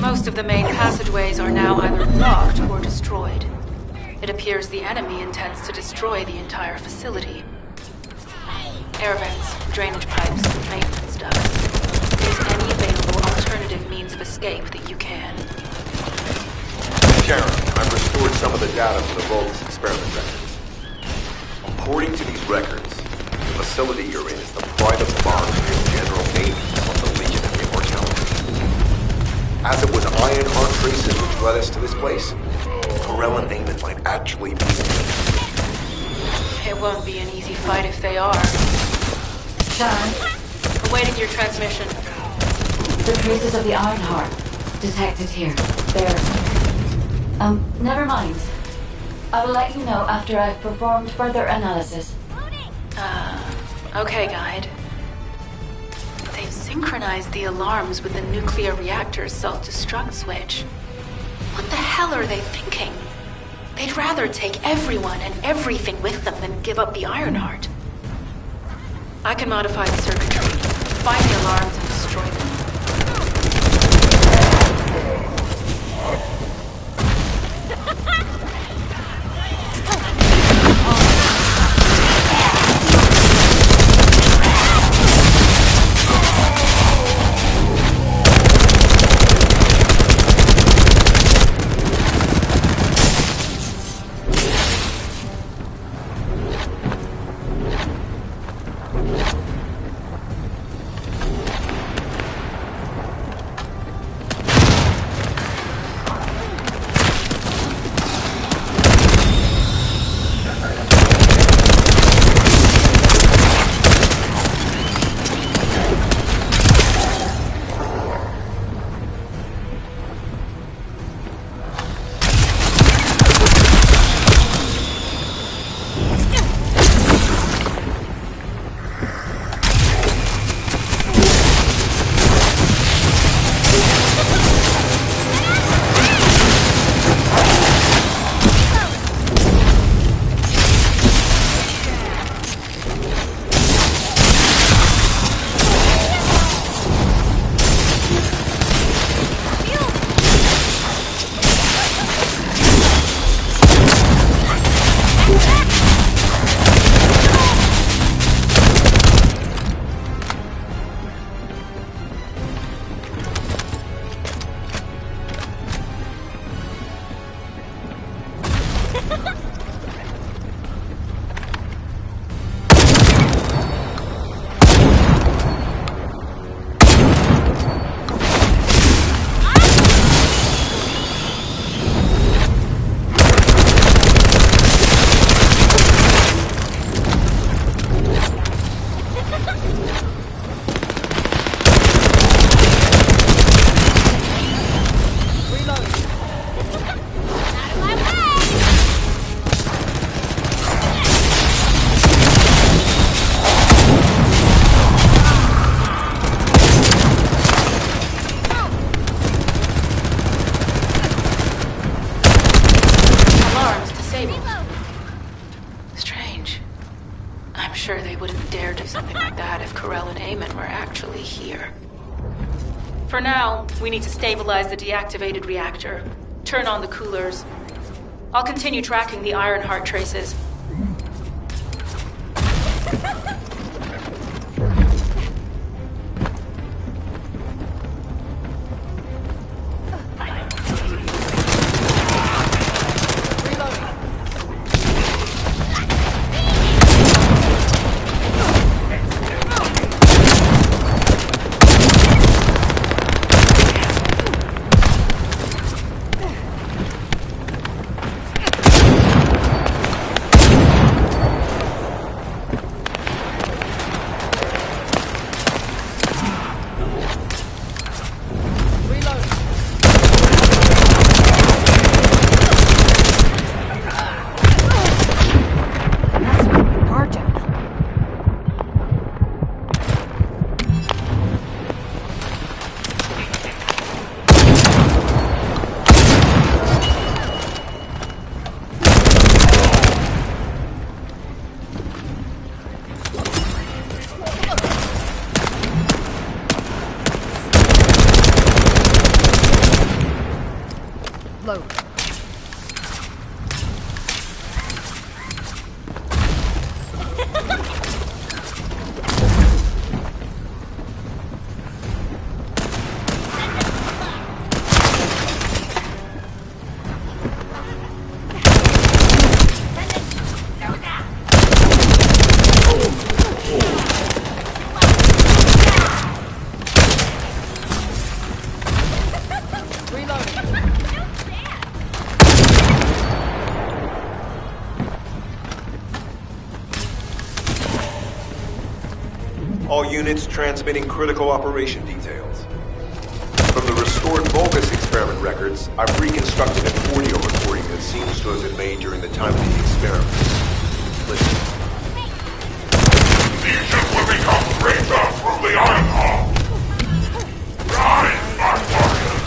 Most of the main passageways are now either blocked or destroyed. It appears the enemy intends to destroy the entire facility. Air vents, drainage pipes, maintenance ducts. Use any available alternative means of escape that you can. Sharon, I've restored some of the data from the Voltus experiment records. According to these records, the facility you're in is the private laboratory of General Amy of the Legion of Immortality. As it was Ironheart traces which led us to this place, Corell and Eamon might actually be... It won't be an easy fight if they are. Sharon, Awaiting your transmission. the traces of the Ironheart detected here. They're... never mind. I will let you know after I've performed further analysis. Okay, Guide. They've synchronized the alarms with the nuclear reactor's self-destruct switch. What the hell are they thinking? They'd rather take everyone and everything with them than give up the Ironheart. I can modify the circuitry, find the alarms and destroy them. Strange. I'm sure they wouldn't dare do something like that if Corell and Eamon were actually here. For now, we need to stabilize the deactivated reactor, turn on the coolers. I'll continue tracking the Ironheart traces. Reload. All units transmitting critical operation details. From the restored Vulgus experiment records, I've reconstructed an audio recording that seems to have been made during the time of the experiment. Listen. Legion will become greater through the Iron Heart. Rise, my warriors!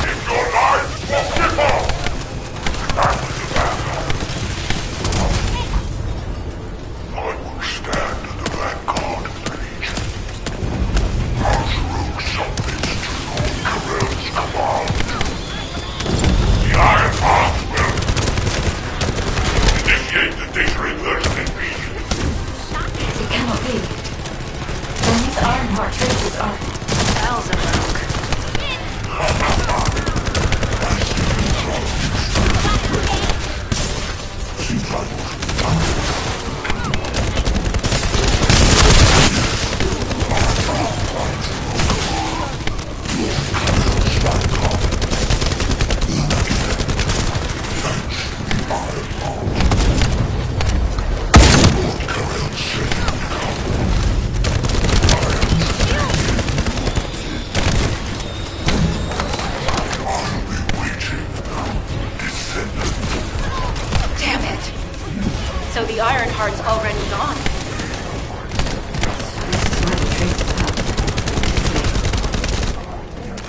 If your lives will skip off, that was the battle. I will stand at the vanguard of the Legion. As rogue subjects to Lord Karel's command. The Iron Heart will initiate the data reversion immediately. It cannot be. Then these Ironheart traces are... Beelzebub. Damn it. So the Ironheart's already gone.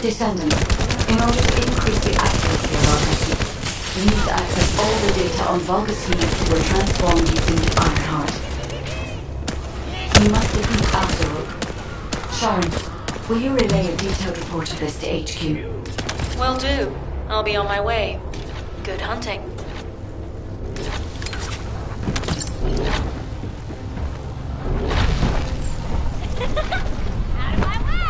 Descendant, in order to increase the accuracy of our pursuit, we need to access all the data on Vulgus units that were transformed using the Ironheart. We must defeat Absolute. Sharon, will you relay a detailed report of this to HQ? Will do. I'll be on my way. Good hunting. Out of my way!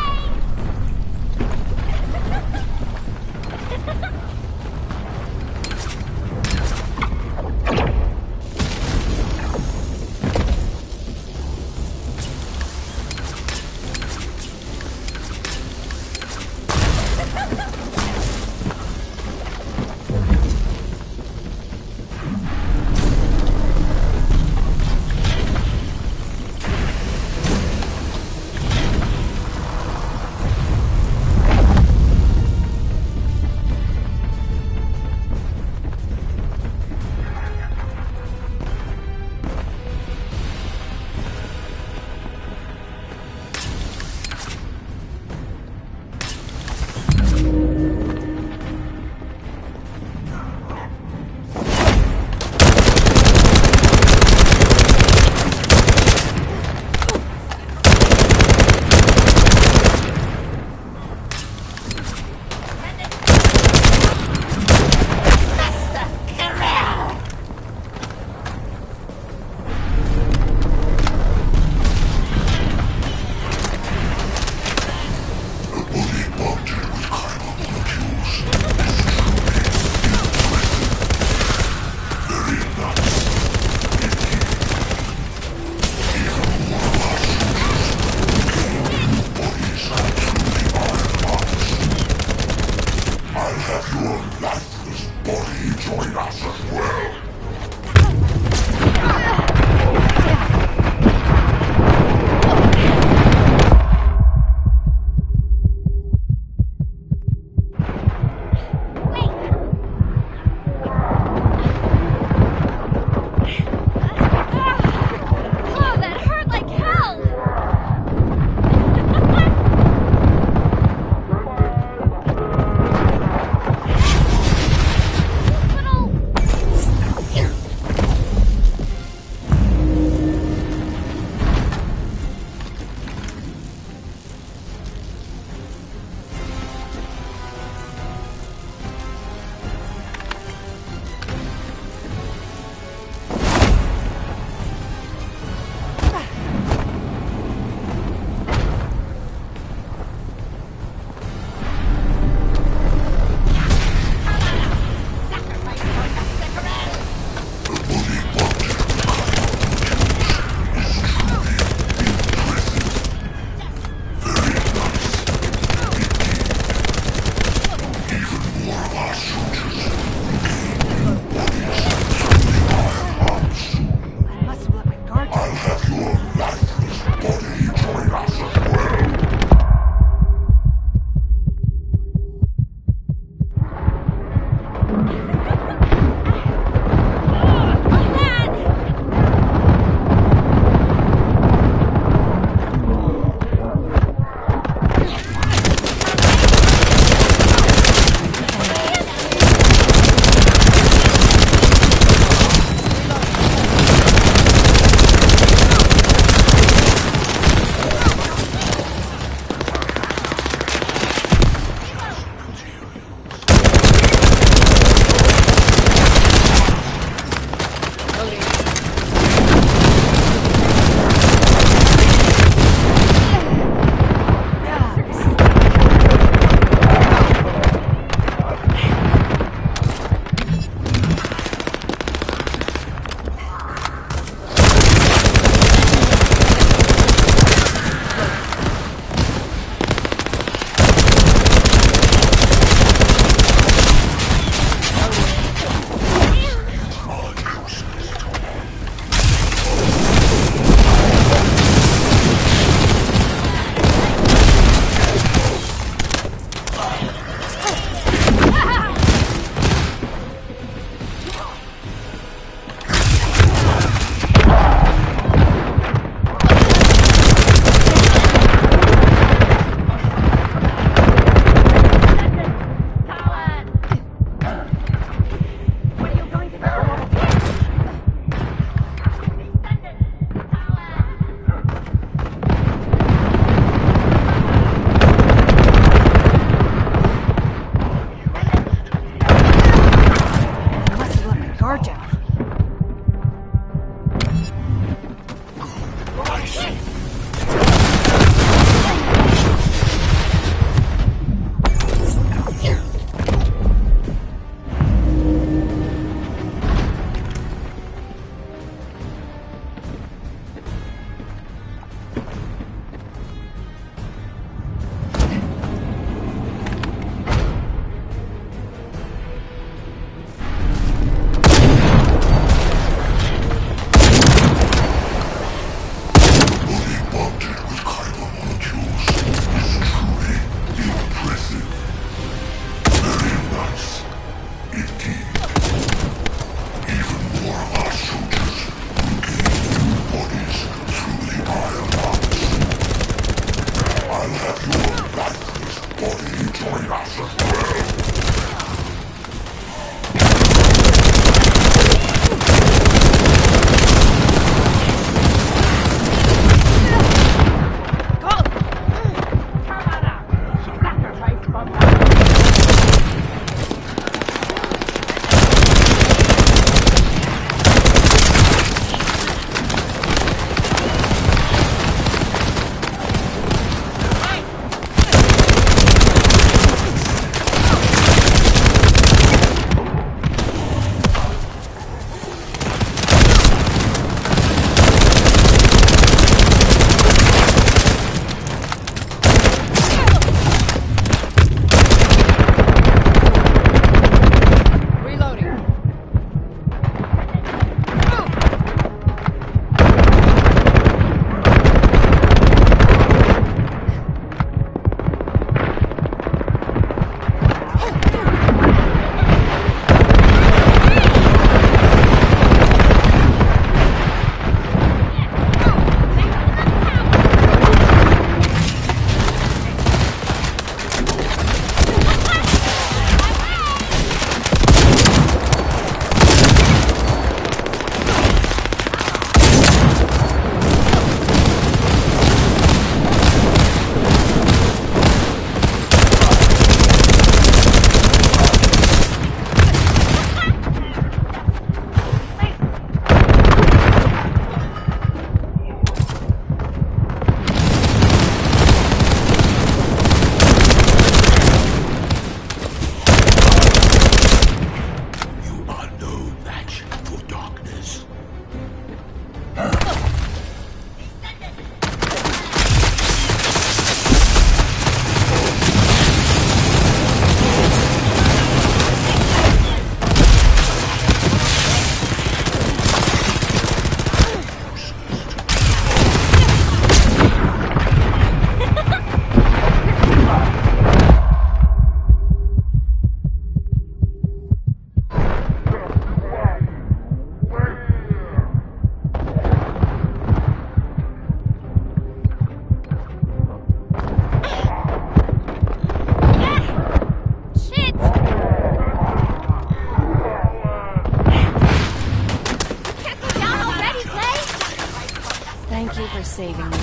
saving me.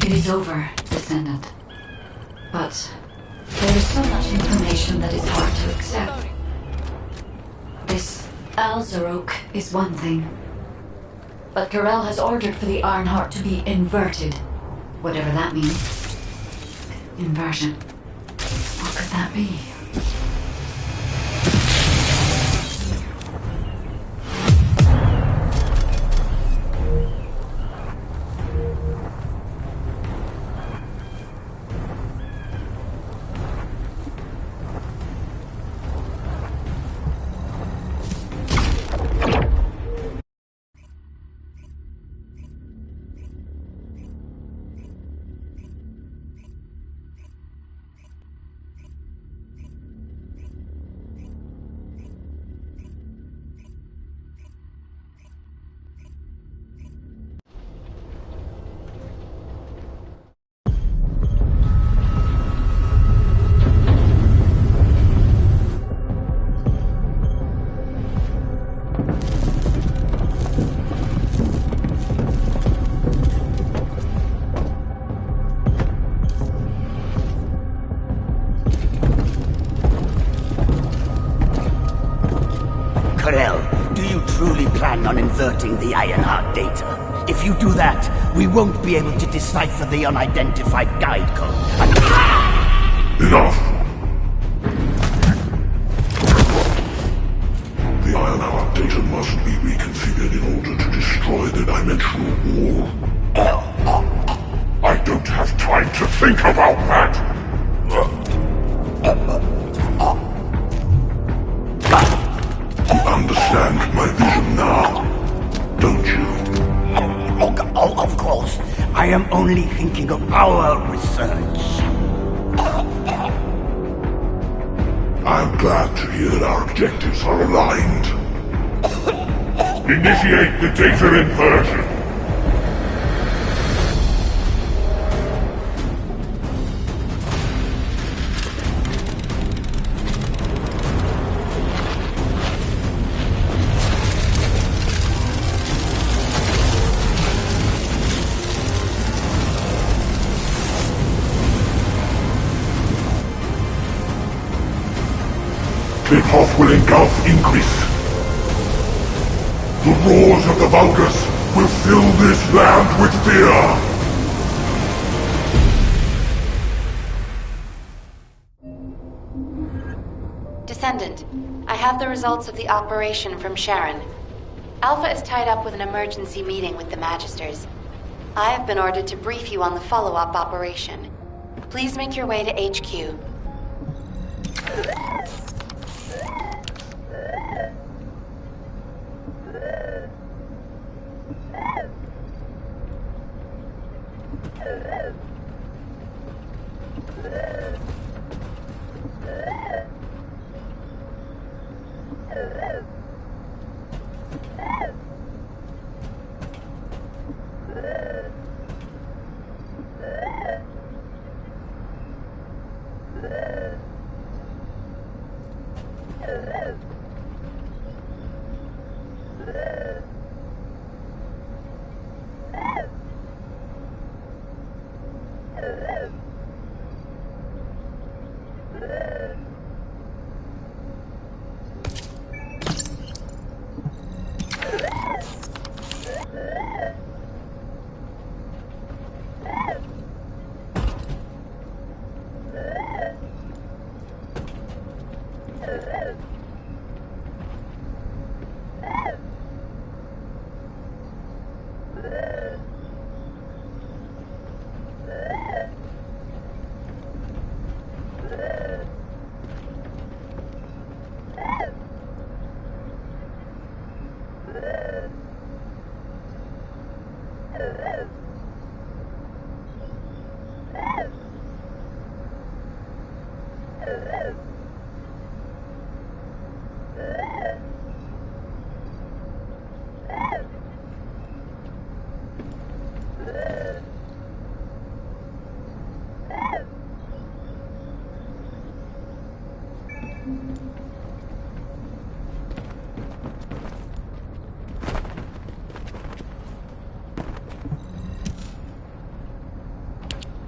It is over, Descendant. But there is so much information that is hard to accept. This Al-Zarok is one thing. But Karel has ordered for the Ironheart to be inverted. Whatever that means. Inversion. What could that be? Do you truly plan on inverting the Ironheart data? If you do that, we won't be able to decipher the unidentified guide code. Enough! The Ironheart data must be reconfigured in order to destroy the dimensional wall. I don't have time to think about that! You understand my vision now, don't you? Oh, of course. I am only thinking of our research. I'm glad to hear that our objectives are aligned. Initiate the data inversion. The path will engulf increase. The roars of the Vulgus will fill this land with fear. Descendant, I have the results of the operation from Sharon. Alpha is tied up with an emergency meeting with the Magisters. I have been ordered to brief you on the follow-up operation. Please make your way to HQ.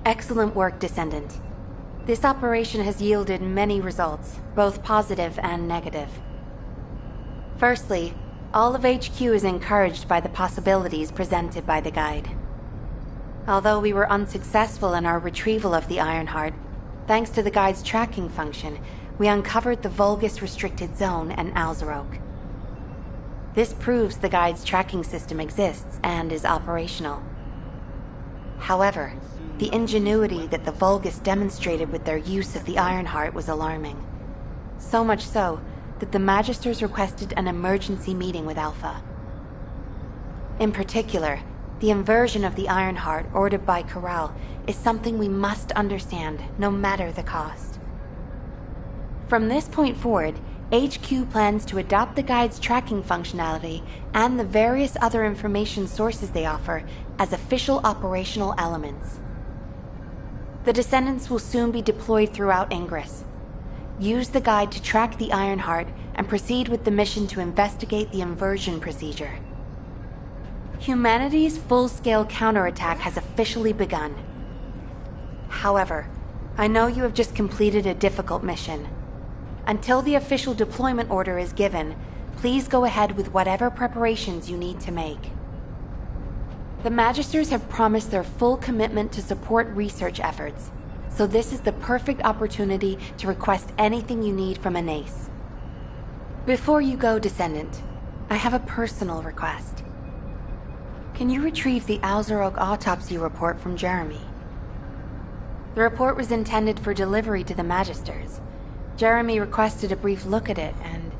Excellent work, Descendant. This operation has yielded many results, both positive and negative. Firstly, all of HQ is encouraged by the possibilities presented by the guide. Although we were unsuccessful in our retrieval of the Ironheart, thanks to the guide's tracking function, we uncovered the Vulgus restricted zone and Alzarok. This proves the guide's tracking system exists and is operational. However, the ingenuity that the Vulgus demonstrated with their use of the Ironheart was alarming. So much so that the Magisters requested an emergency meeting with Alpha. In particular, the inversion of the Ironheart ordered by Corral is something we must understand, no matter the cost. From this point forward, HQ plans to adopt the guide's tracking functionality and the various other information sources they offer as official operational elements. The Descendants will soon be deployed throughout Ingress. Use the guide to track the Ironheart and proceed with the mission to investigate the inversion procedure. Humanity's full-scale counterattack has officially begun. However, I know you have just completed a difficult mission. Until the official deployment order is given, please go ahead with whatever preparations you need to make. The Magisters have promised their full commitment to support research efforts, so this is the perfect opportunity to request anything you need from an ace. Before you go, Descendant, I have a personal request. Can you retrieve the Alzarok autopsy report from Jeremy? The report was intended for delivery to the Magisters. Jeremy requested a brief look at it, and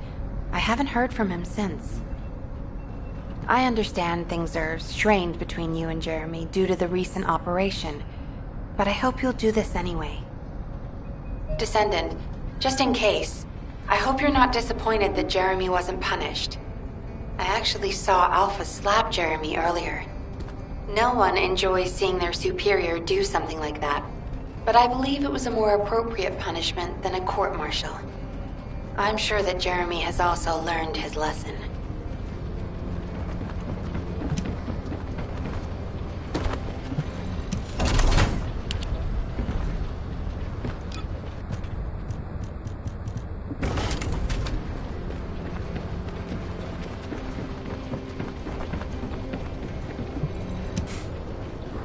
I haven't heard from him since. I understand things are strained between you and Jeremy due to the recent operation, but I hope you'll do this anyway. Descendant, just in case, I hope you're not disappointed that Jeremy wasn't punished. I actually saw Alpha slap Jeremy earlier. No one enjoys seeing their superior do something like that, but I believe it was a more appropriate punishment than a court-martial. I'm sure that Jeremy has also learned his lesson.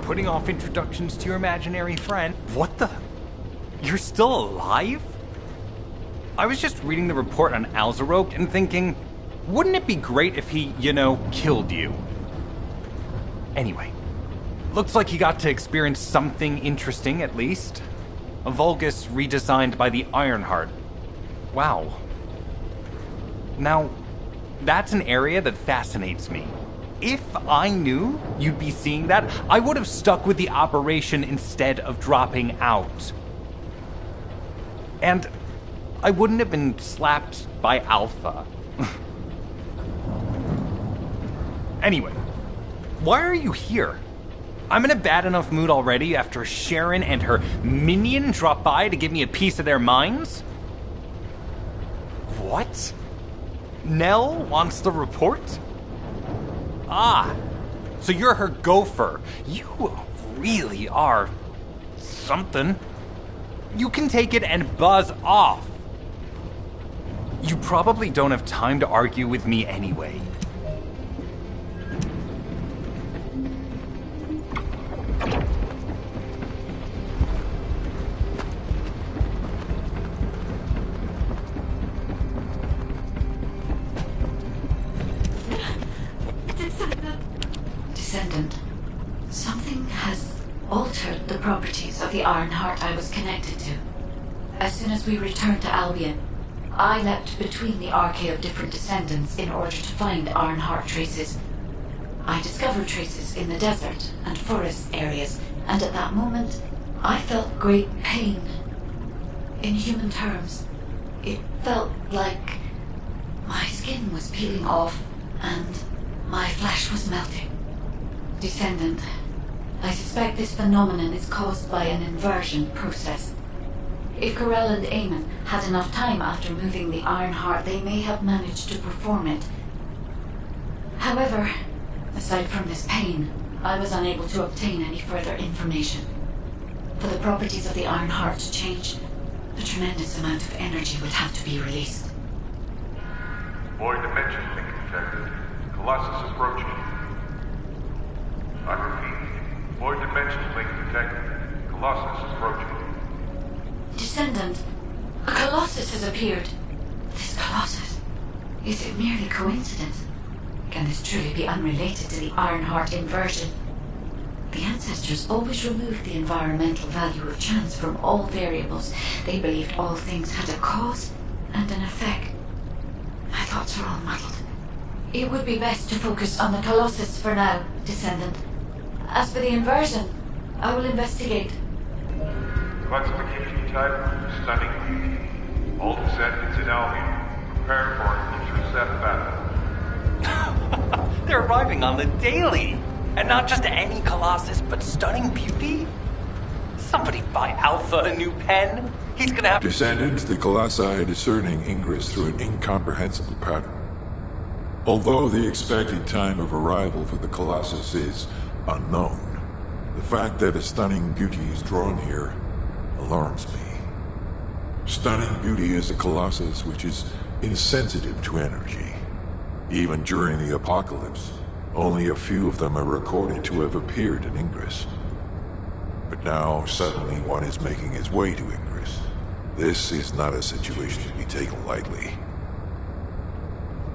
Putting off introductions to your imaginary friend. What the? You're still alive? I was just reading the report on Alzarok and thinking, wouldn't it be great if he, killed you? Anyway, looks like he got to experience something interesting at least. A Vulgus redesigned by the Ironheart. Wow. Now, that's an area that fascinates me. If I knew you'd be seeing that, I would have stuck with the operation instead of dropping out. And I wouldn't have been slapped by Alpha. Anyway, why are you here? I'm in a bad enough mood already after Sharon and her minion drop by to give me a piece of their minds? What? Nell wants the report? Ah, so you're her gopher. You really are something. You can take it and buzz off. You probably don't have time to argue with me anyway. Descendant, something has altered the properties of the Ironheart I was connected to. As soon as we returned to Albion, I leapt between the arcade of different descendants in order to find Ironheart traces. I discovered traces in the desert and forest areas, and at that moment, I felt great pain. In human terms, it felt like my skin was peeling off and my flesh was melting. Descendant, I suspect this phenomenon is caused by an inversion process. If Corell and Eamon had enough time after moving the Ironheart, they may have managed to perform it. However, aside from this pain, I was unable to obtain any further information. For the properties of the Ironheart to change, a tremendous amount of energy would have to be released. Void dimension link detected. Colossus approaching. I repeat, void dimension link detected. Colossus approaching. Descendant, a Colossus has appeared. This Colossus, is it merely coincidence? Can this truly be unrelated to the Ironheart inversion? The ancestors always removed the environmental value of chance from all variables. They believed all things had a cause and an effect. My thoughts are all muddled. It would be best to focus on the Colossus for now, Descendant. As for the inversion, I will investigate. Classification type, stunning. All descendants in Albion, prepare for an intercept battle. They're arriving on the daily. And not just any Colossus, but stunning beauty? Somebody buy Alpha a new pen. He's gonna have... Descendants, the Colossi are discerning ingress through an incomprehensible pattern. Although the expected time of arrival for the Colossus is unknown, the fact that a stunning beauty is drawn here alarms me. Stunning beauty is a Colossus which is insensitive to energy. Even during the apocalypse, only a few of them are recorded to have appeared in Ingress. But now, suddenly, one is making its way to Ingress. This is not a situation to be taken lightly.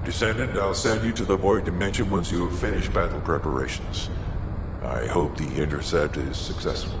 Descendant, I'll send you to the Void Dimension once you have finished battle preparations. I hope the intercept is successful.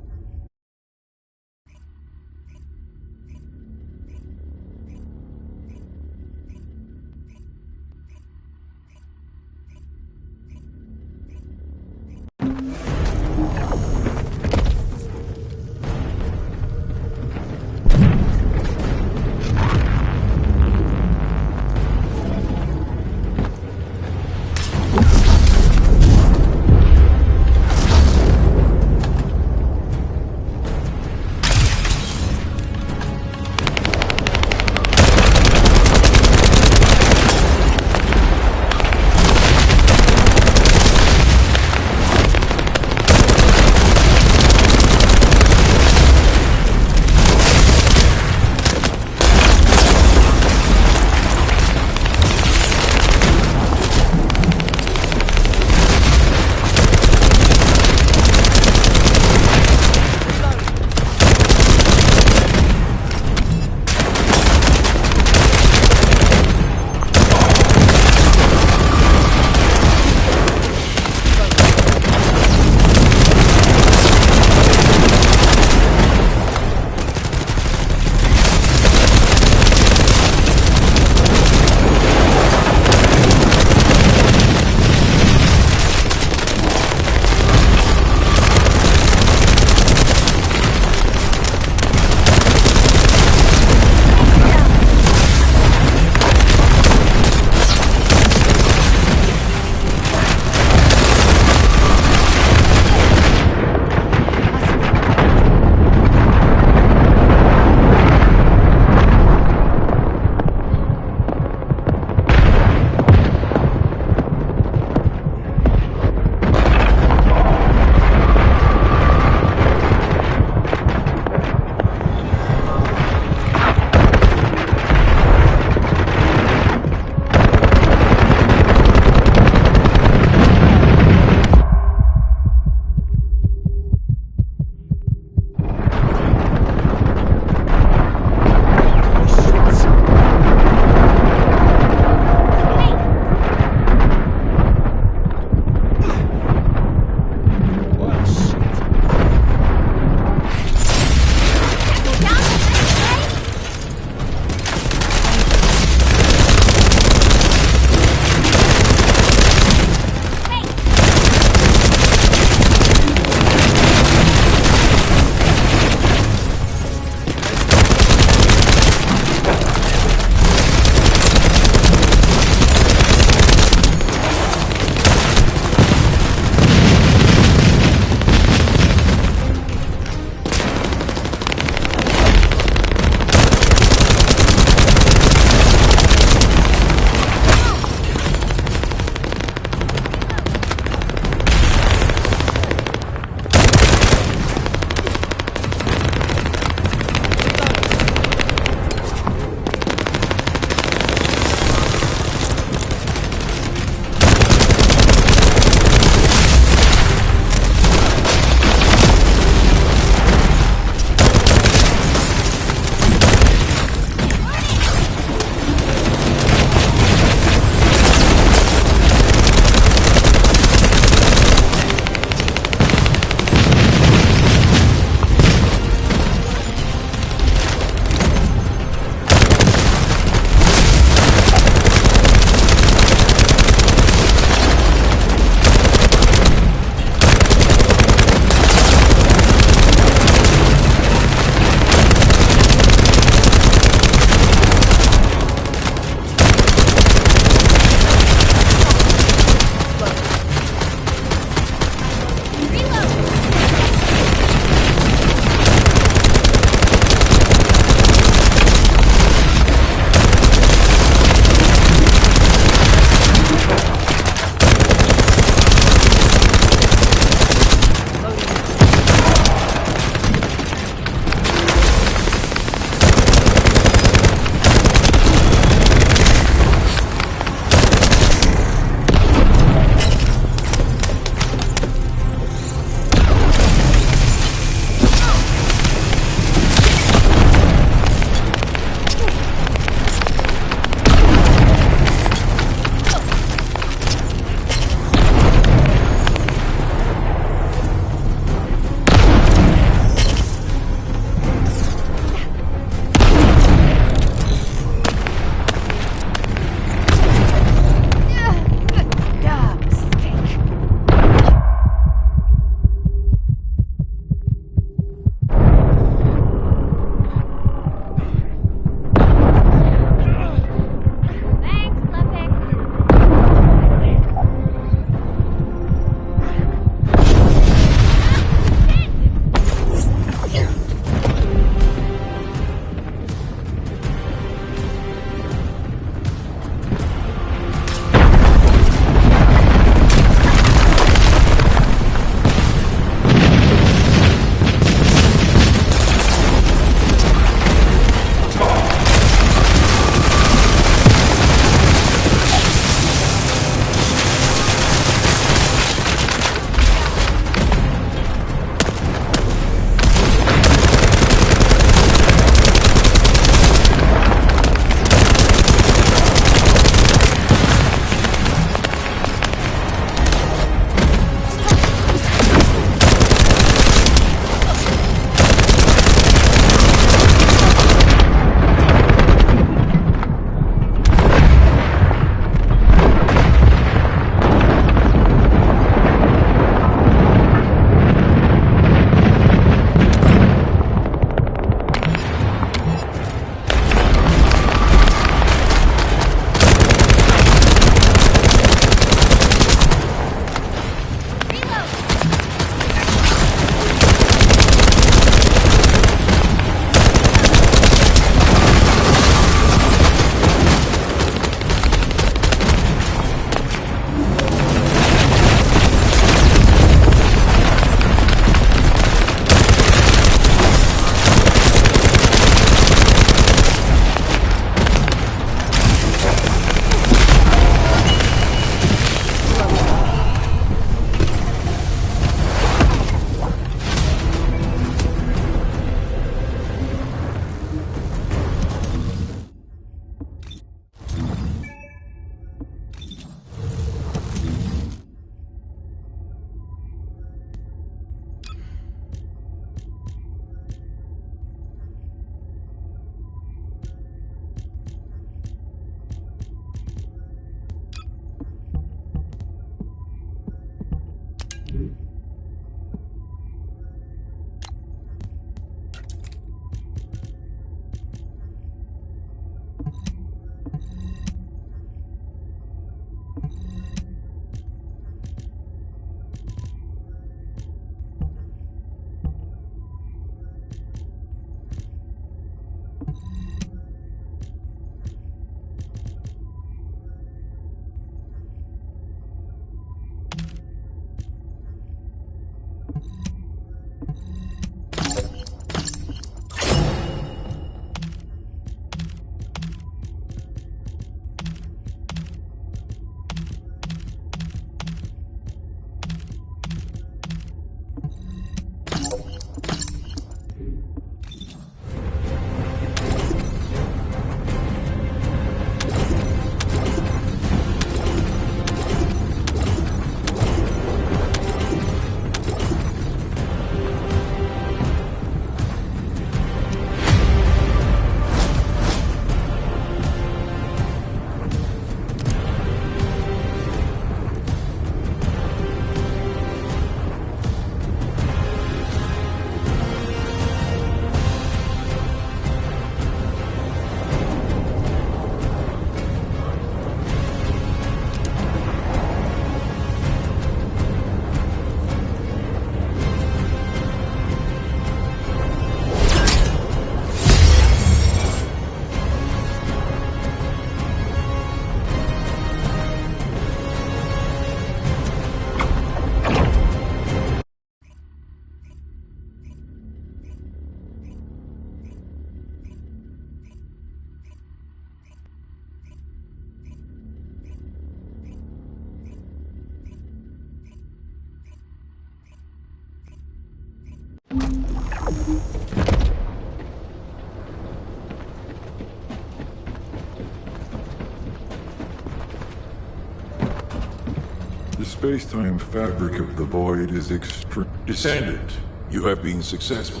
space-time fabric of the void is extreme. Descendant, you have been successful.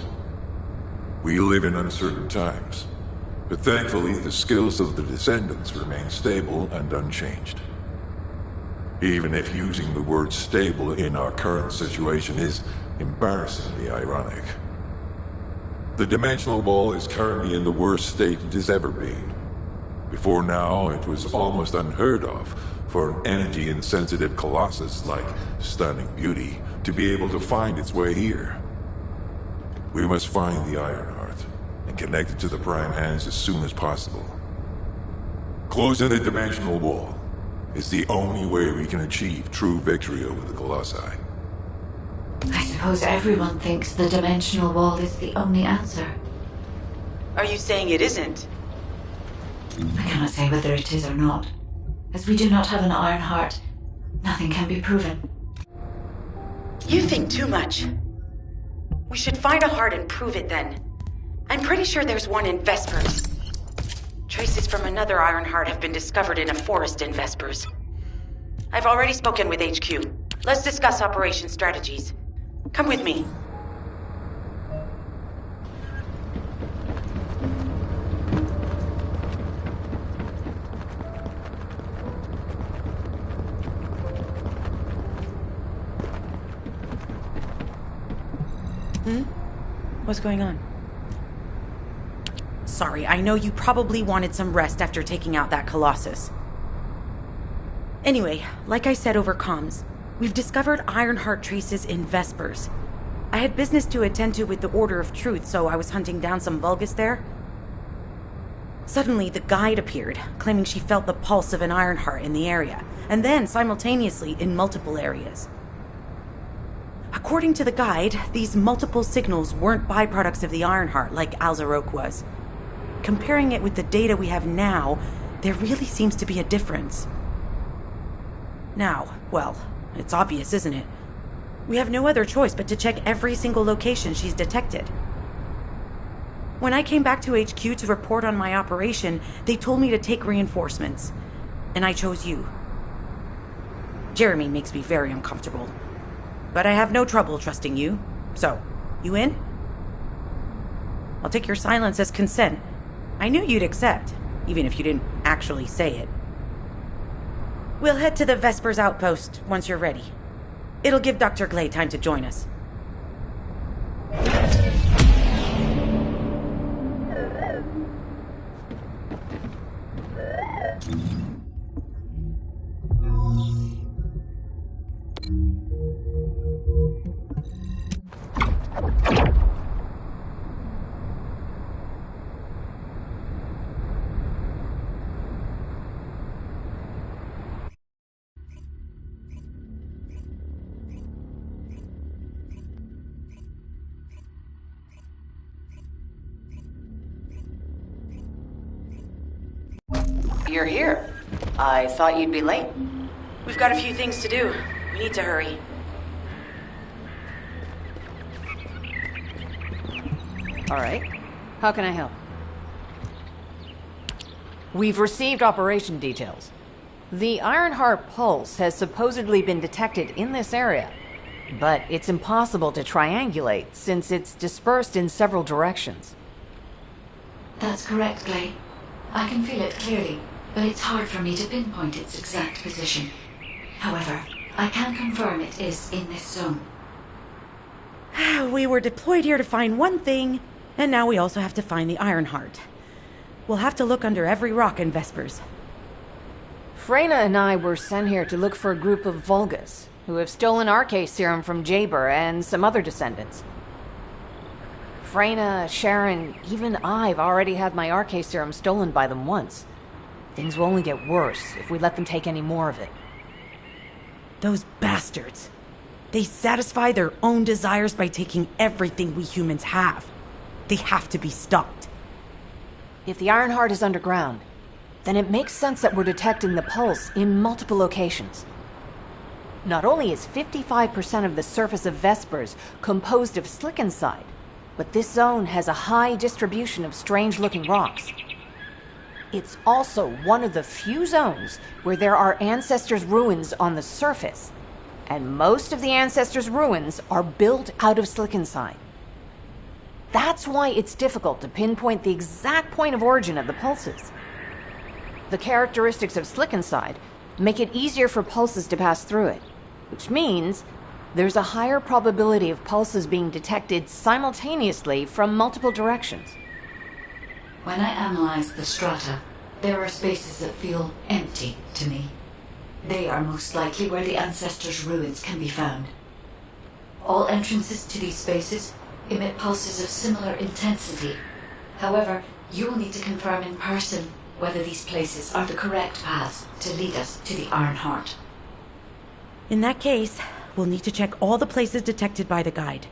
We live in uncertain times, but thankfully the skills of the Descendants remain stable and unchanged. Even if using the word stable in our current situation is embarrassingly ironic. The dimensional wall is currently in the worst state it has ever been. Before now, it was almost unheard of for an energy-insensitive colossus like Stunning Beauty to be able to find its way here. We must find the Ironheart and connect it to the Prime Hands as soon as possible. Closing the dimensional wall is the only way we can achieve true victory over the Colossi. I suppose everyone thinks the dimensional wall is the only answer. Are you saying it isn't? I cannot say whether it is or not. As we do not have an Ironheart, nothing can be proven. You think too much. We should find a heart and prove it then. I'm pretty sure there's one in Vespers. Traces from another Ironheart have been discovered in a forest in Vespers. I've already spoken with HQ. Let's discuss operation strategies. Come with me. What's going on? Sorry, I know you probably wanted some rest after taking out that Colossus. Anyway, like I said over comms, we've discovered Ironheart traces in Vespers. I had business to attend to with the Order of Truth, so I was hunting down some Vulgus there. Suddenly, the guide appeared, claiming she felt the pulse of an Ironheart in the area, and then simultaneously in multiple areas. According to the guide, these multiple signals weren't byproducts of the Ironheart like Alzarok was. Comparing it with the data we have now, there really seems to be a difference. Now, well, it's obvious, isn't it? We have no other choice but to check every single location she's detected. When I came back to HQ to report on my operation, they told me to take reinforcements. And I chose you. Jeremy makes me very uncomfortable. But I have no trouble trusting you. So, you in? I'll take your silence as consent. I knew you'd accept, even if you didn't actually say it. We'll head to the Vespers outpost once you're ready. It'll give Dr. Glade time to join us. You're here. I thought you'd be late. We've got a few things to do. We need to hurry. All right. How can I help? We've received operation details. The Ironheart pulse has supposedly been detected in this area, but it's impossible to triangulate since it's dispersed in several directions. That's correct, Glade. I can feel it clearly, but it's hard for me to pinpoint its exact position. However, I can confirm it is in this zone. We were deployed here to find one thing, and now we also have to find the Ironheart. We'll have to look under every rock in Vespers. Freyna and I were sent here to look for a group of Vulgus, who have stolen RK serum from Jaber and some other descendants. Freyna, Sharon, even I've already had my RK serum stolen by them once. Things will only get worse if we let them take any more of it. Those bastards. They satisfy their own desires by taking everything we humans have. They have to be stopped. If the Ironheart is underground, then it makes sense that we're detecting the pulse in multiple locations. Not only is 55% of the surface of Vespers composed of slickensides, but this zone has a high distribution of strange-looking rocks. It's also one of the few zones where there are ancestors' ruins on the surface. And most of the Ancestors' ruins are built out of Slickenside. That's why it's difficult to pinpoint the exact point of origin of the pulses. The characteristics of Slickenside make it easier for pulses to pass through it, which means there's a higher probability of pulses being detected simultaneously from multiple directions. When I analyze the strata, there are spaces that feel empty to me. They are most likely where the Ancestors' ruins can be found. All entrances to these spaces emit pulses of similar intensity. However, you will need to confirm in person whether these places are the correct paths to lead us to the Ironheart. In that case, we'll need to check all the places detected by the guide.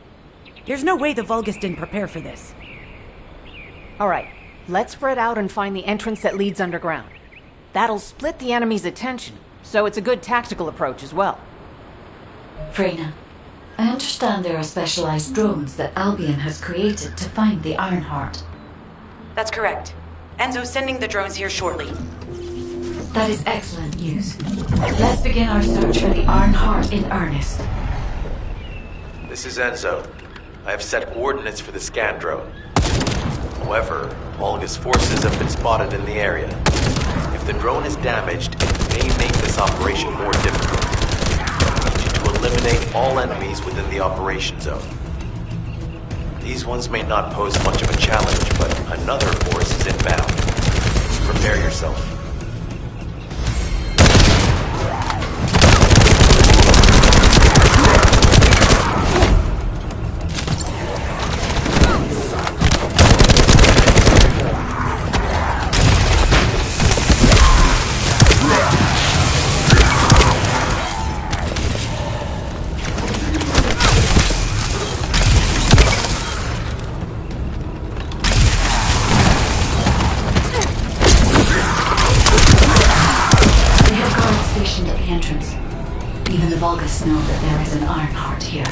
There's no way the Vulgus didn't prepare for this. All right, let's spread out and find the entrance that leads underground. That'll split the enemy's attention, so it's a good tactical approach as well. Freyna, I understand there are specialized drones that Albion has created to find the Ironheart. That's correct. Enzo's sending the drones here shortly. That is excellent news. Let's begin our search for the Ironheart in earnest. This is Enzo. I have set coordinates for the scan drone. However, Volgus forces have been spotted in the area. If the drone is damaged, it may make this operation more difficult. I need you to eliminate all enemies within the operation zone. These ones may not pose much of a challenge, but another force is inbound. Prepare yourself. Vulgus know that there is an Ironheart here.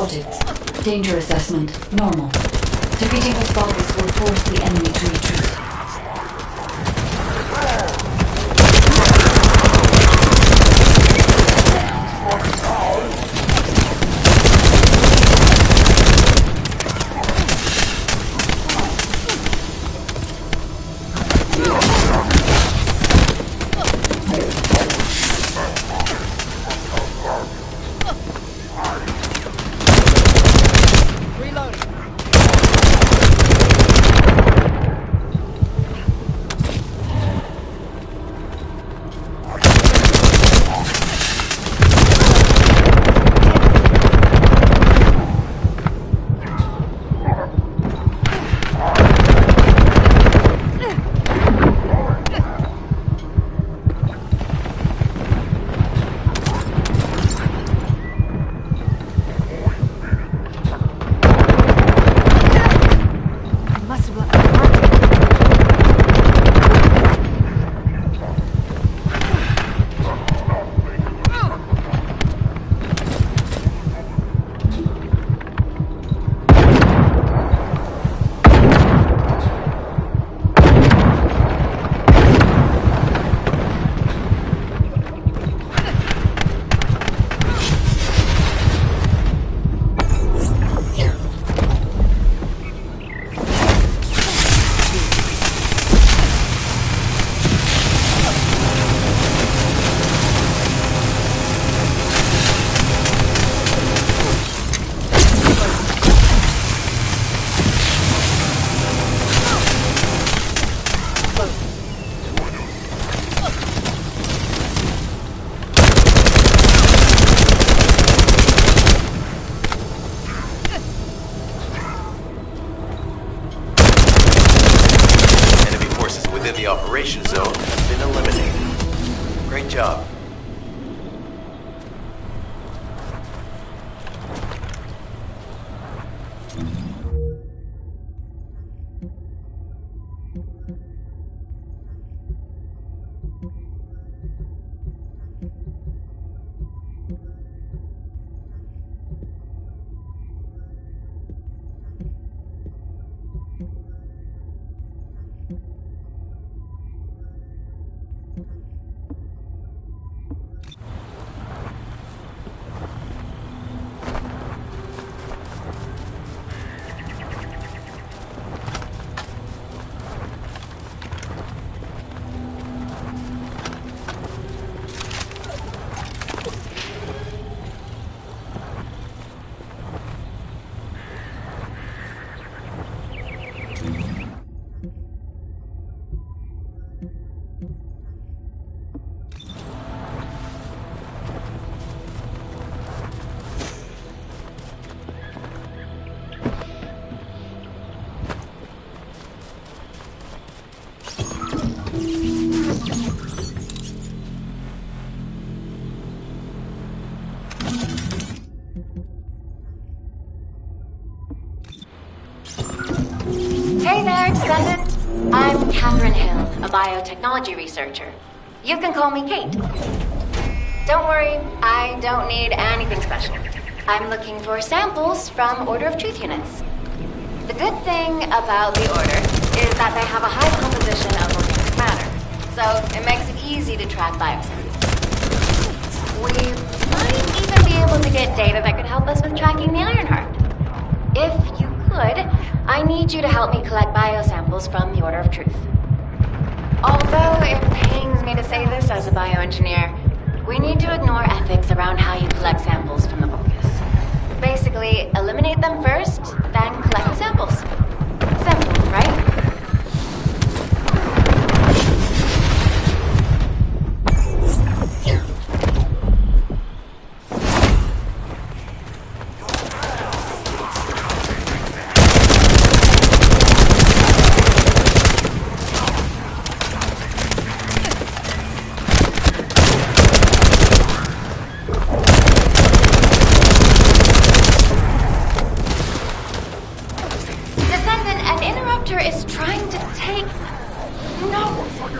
Spotted. Danger assessment. Normal. Defeating the Vulgus will force the enemy to retreat. within the operation zone has been eliminated. Great job. Hey there, Descendant. I'm Catherine Hill, a biotechnology researcher. You can call me Kate. Don't worry, I don't need anything special. I'm looking for samples from Order of Truth units. The good thing about the Order is that they have a high composition of organic matter, so it makes it easy to track biosamples. We might even be able to get data that could help us with tracking the Ironheart. If you could, I need you to help me collect biosamples from the Order of Truth. Although it pains me to say this as a bioengineer, we need to ignore ethics around how you collect samples from the Vulgus. Basically, eliminate them first, then collect the samples. Simple, right?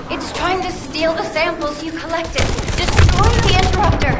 It's trying to steal the samples you collected. Destroy the interruptor!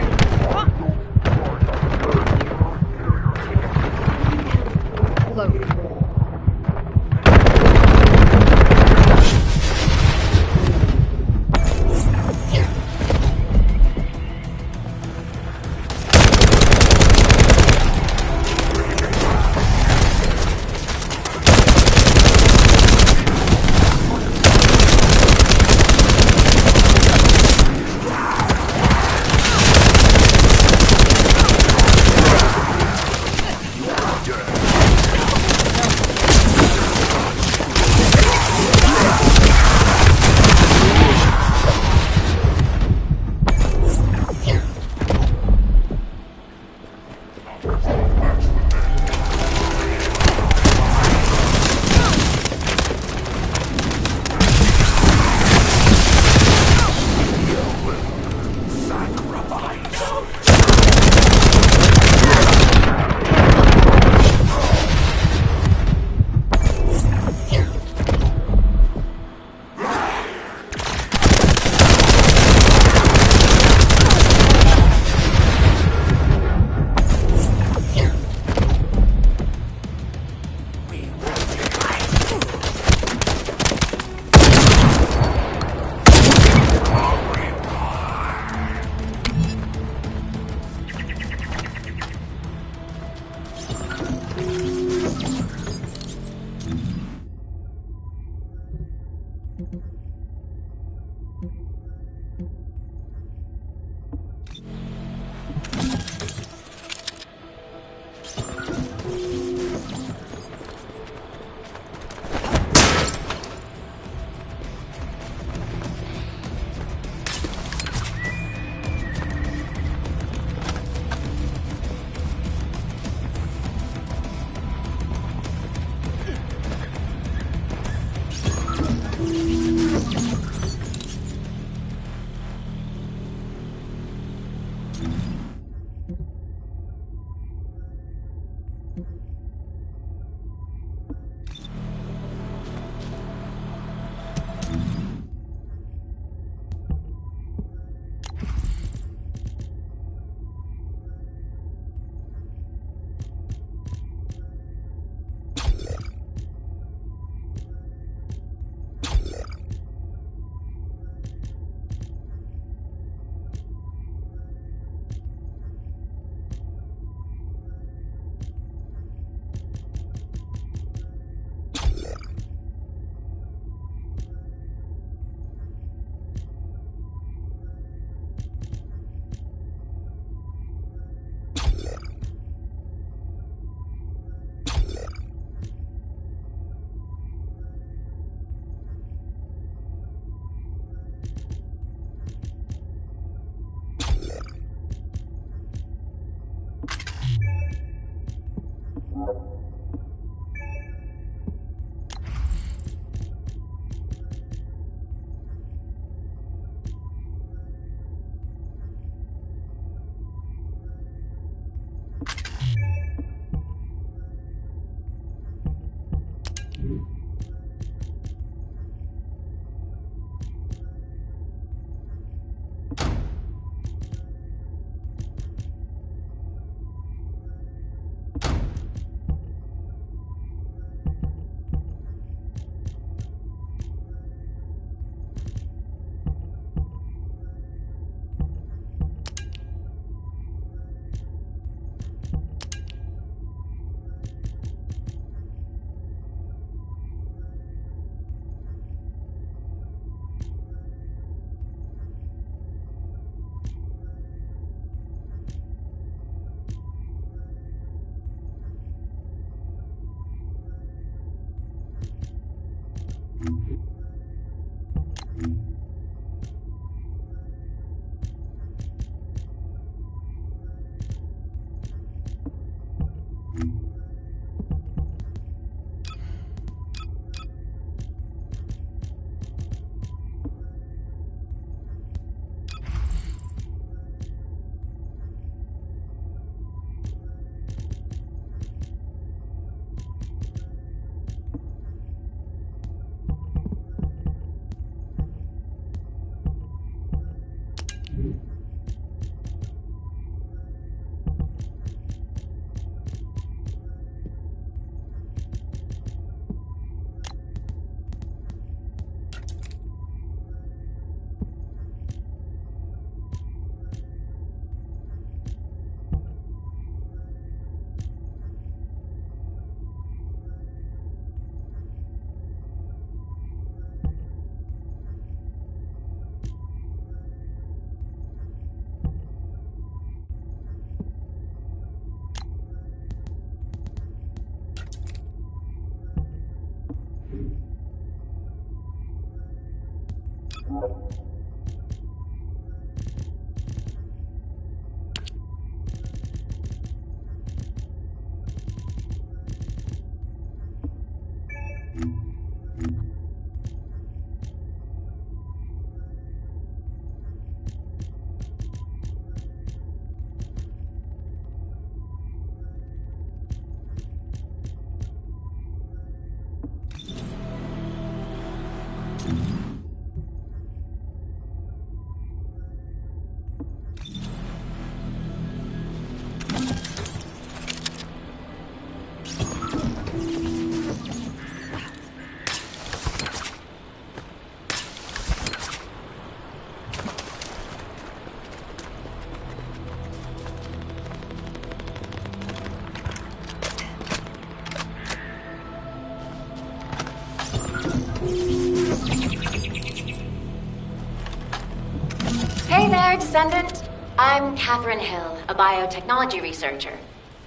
Hey there, Descendant. I'm Catherine Hill, a biotechnology researcher.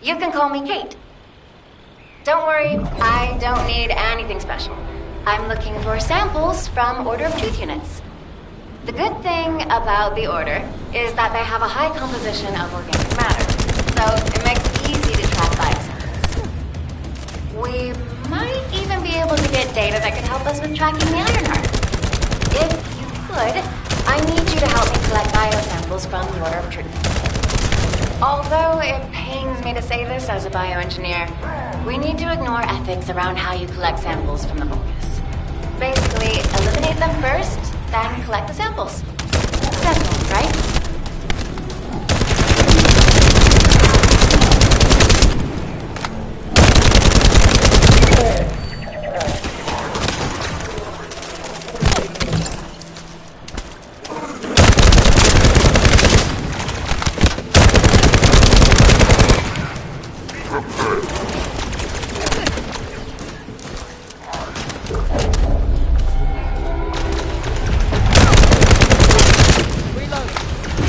You can call me Kate. Don't worry, I don't need anything special. I'm looking for samples from Order of Truth units. The good thing about the Order is that they have a high composition of organic matter, so it makes it easy to track biosamples. We might even be able to get data that could help us with tracking the Ironheart. If you could, I need you to help me collect biosamples from the Order of Truth. Although it pains me to say this as a bioengineer, we need to ignore ethics around how you collect samples from the Vulgus. Basically, eliminate them first, then collect the samples. Simple, right?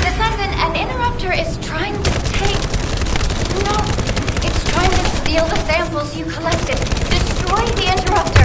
Descendant, an interrupter is trying to take... No, it's trying to steal the samples you collected. Destroy the interrupter.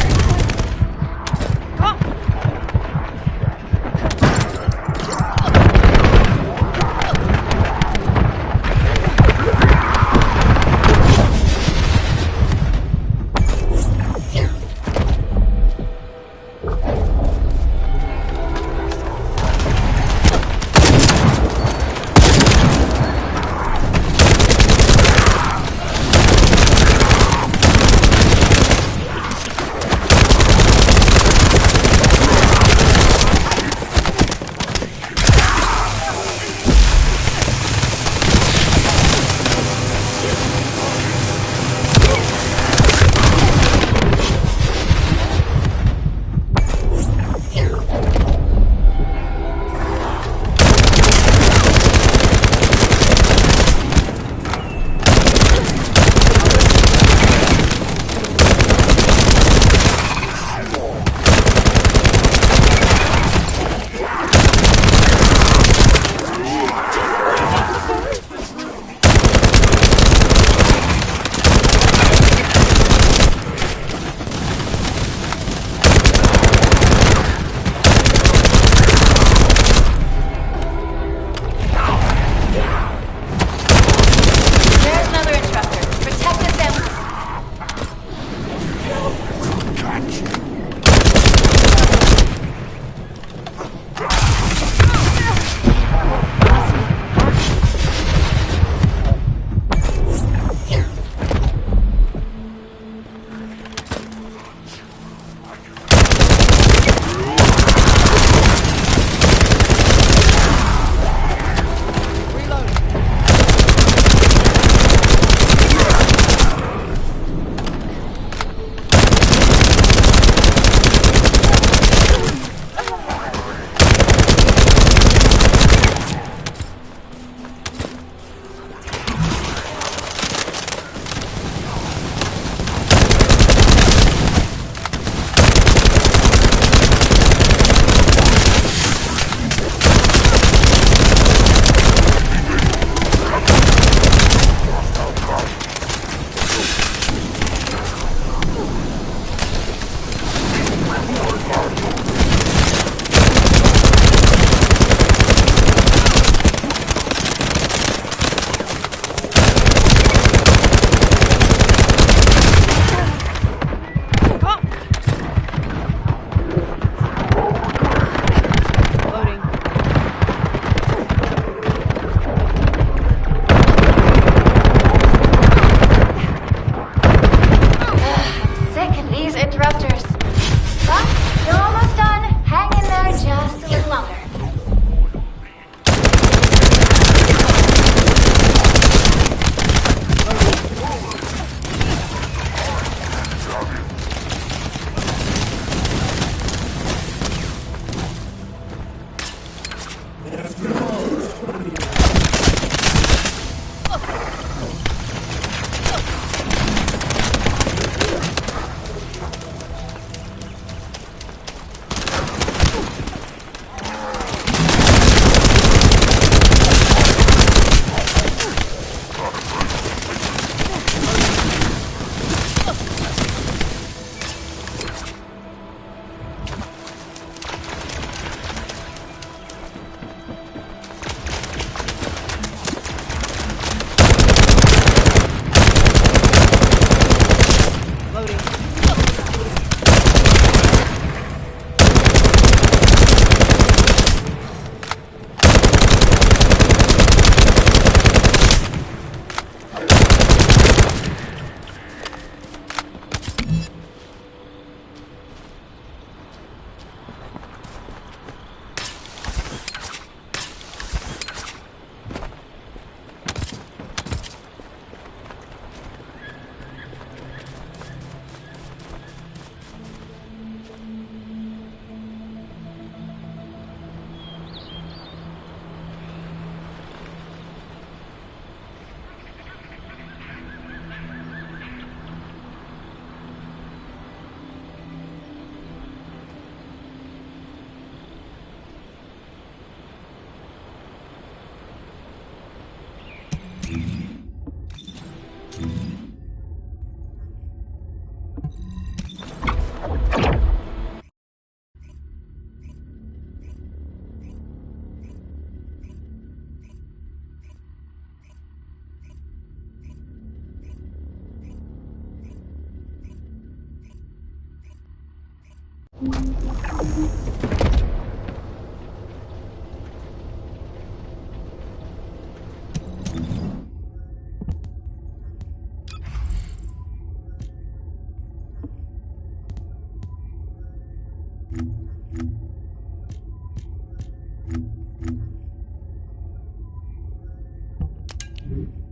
Mm-hmm.